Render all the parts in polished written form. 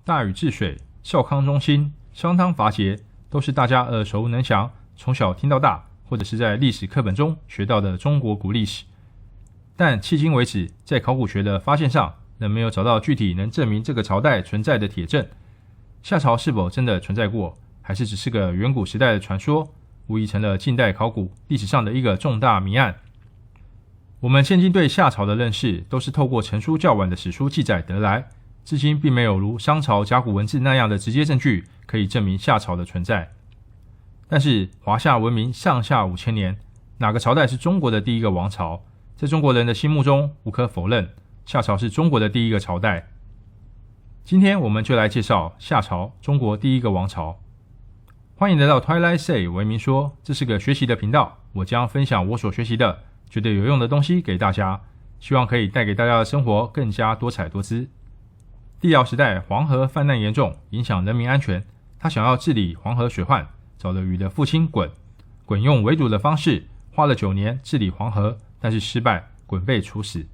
大禹治水、孝康中兴、商汤伐桀，都是大家耳熟能详，从小听到大，或者是在历史课本中学到的中国古历史。但迄今为止，在考古学的发现上，仍没有找到具体能证明这个朝代存在的铁证。夏朝是否真的存在过，还是只是个远古时代的传说，无疑成了近代考古历史上的一个重大谜案。我们现今对夏朝的认识，都是透过成书较晚的史书记载得来，至今并没有如商朝甲骨文字那样的直接证据可以证明夏朝的存在。但是华夏文明上下5000年，哪个朝代是中国的第一个王朝？在中国人的心目中，无可否认，夏朝是中国的第一个朝代。今天我们就来介绍夏朝，中国第一个王朝。欢迎来到 Twilight Say 为民说，这是个学习的频道，我将分享我所学习的觉得有用的东西给大家，希望可以带给大家的生活更加多彩多姿。帝尧时代，黄河泛滥严重，影响人民安全，他想要治理黄河水患，找了禹的父亲鲧。鲧用围堵的方式，花了9年治理黄河，但是失败，鲧被处死。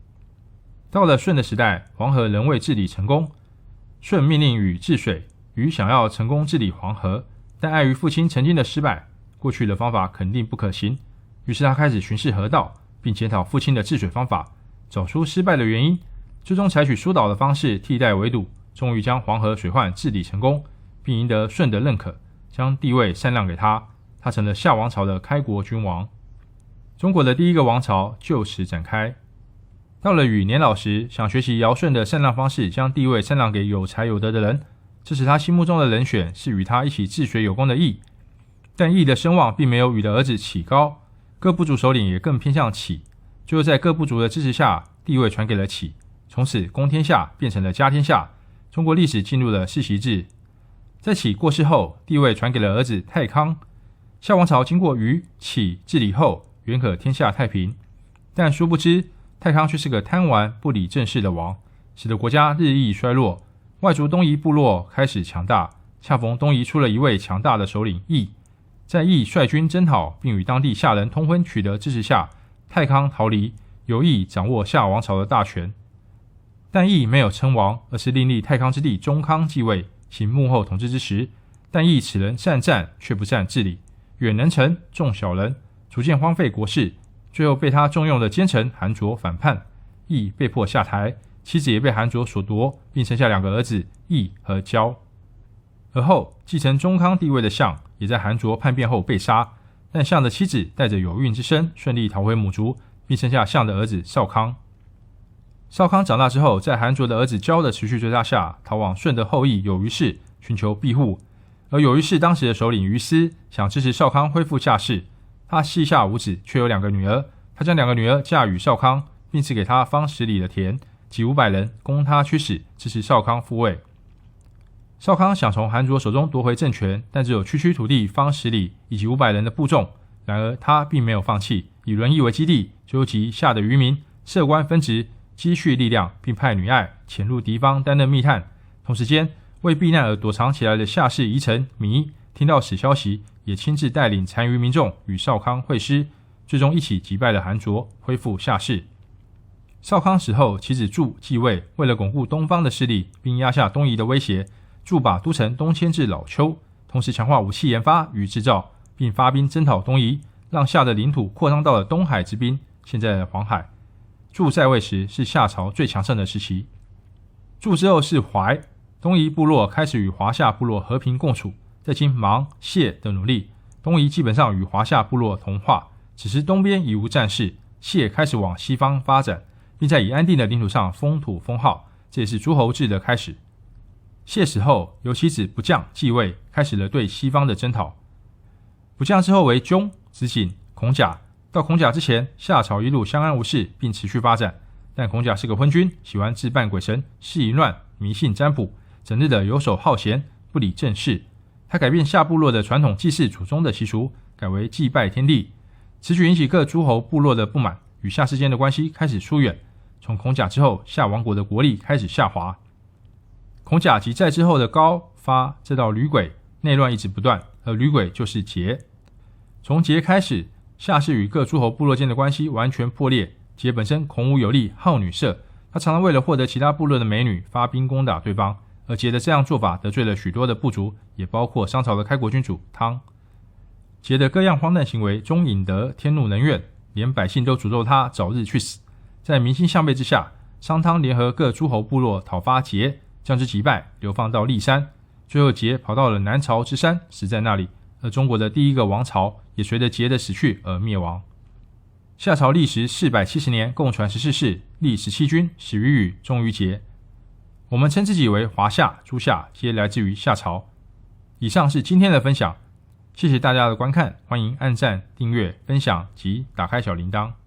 到了舜的时代，黄河仍未治理成功，舜命令禹治水，禹想要成功治理黄河，但碍于父亲曾经的失败，过去的方法肯定不可行，于是他开始巡视河道，并检讨父亲的治水方法，找出失败的原因，最终采取疏导的方式替代围堵，终于将黄河水患治理成功，并赢得舜的认可，将地位禅让给他，他成了夏王朝的开国君王。中国的第一个王朝就此展开。到了禹年老时，想学习尧舜的禅让方式，将地位禅让给有才有德的人，这时他心目中的人选是与他一起治水有功的羿。但羿的声望并没有禹的儿子启高，各部族首领也更偏向启，最后在各部族的支持下，地位传给了启，从此公天下变成了家天下，中国历史进入了世袭制。在启过世后，地位传给了儿子太康。夏王朝经过禹、启治理后，原可天下太平，但殊不知太康却是个贪玩不理政事的王，使得国家日益衰落，外族东夷部落开始强大，恰逢东夷出了一位强大的首领羿。在羿率军征讨并与当地夏人通婚取得支持下，太康逃离，由羿掌握夏王朝的大权。但羿没有称王，而是另立太康之弟中康继位，行幕后统治之实。但羿此人善战却不善治理，远能臣，重小人，逐渐荒废国事，最后被他重用的奸臣韩卓反叛，羿被迫下台，妻子也被韩卓所夺，并生下2个儿子羿和交。而后继承中康地位的象也在韩卓叛变后被杀，但象的妻子带着有孕之身顺利逃回母族，并生下象的儿子少康。少康长大之后，在韩卓的儿子交的持续追杀下，逃往舜的后裔有虞氏寻求庇护。而有虞氏当时的首领于斯想支持少康恢复夏氏，他膝下无子，却有2个女儿，他将2个女儿嫁与少康，并赐给他方10里的田及500人供他驱使，支持少康复位。少康想从韩卓手中夺回政权，但只有区区土地方10里以及500人的部众。然而他并没有放弃，以轮邑为基地，纠集夏的渔民，设官分职，积蓄力量，并派女爱潜入敌方担任密探。同时间，为避难而躲藏起来的夏氏遗臣糜听到此消息，也亲自带领残余民众与少康会师，最终一起击败了韩卓，恢复夏氏。少康死后，其子祝继位，为了巩固东方的势力，并压下东夷的威胁，祝把都城东迁至老丘，同时强化武器研发与制造，并发兵征讨东夷，让夏的领土扩张到了东海之滨，现在的黄海。祝在位时是夏朝最强盛的时期。祝之后是怀，东夷部落开始与华夏部落和平共处，在经芒、谢的努力，东夷基本上与华夏部落同化，只是东边已无战事，谢开始往西方发展，并在已安定的领土上封土封号，这也是诸侯制的开始。谢死后，由其子不将继位，开始了对西方的征讨。不将之后为雍、子景、孔甲。到孔甲之前，夏朝一路相安无事，并持续发展。但孔甲是个昏君，喜欢置办鬼神，事淫乱，迷信占卜，整日的游手好闲，不理政事。他改变夏部落的传统祭祀祖宗的习俗，改为祭拜天地。此举引起各诸侯部落的不满，与夏之间的关系开始疏远。从孔甲之后，夏王国的国力开始下滑。孔甲及在之后的高、发，再到吕轨，内乱一直不断，而吕轨就是桀。从桀开始，夏氏与各诸侯部落间的关系完全破裂。桀本身孔武有力，好女色，他常常为了获得其他部落的美女，发兵攻打对方，而桀的这样做法得罪了许多的部族，也包括商朝的开国君主汤。桀的各样荒诞行为终引得天怒人怨，连百姓都诅咒他早日去死。在民心向背之下，商汤联合各诸侯部落讨伐桀，将之击败，流放到骊山。最后桀跑到了南朝之山，死在那里，而中国的第一个王朝也随着桀的死去而灭亡。夏朝历时470年，共传14世，历17君，始于禹，终于桀。我们称自己为华夏、诸夏，皆来自于夏朝。以上是今天的分享，谢谢大家的观看，欢迎按赞、订阅、分享及打开小铃铛。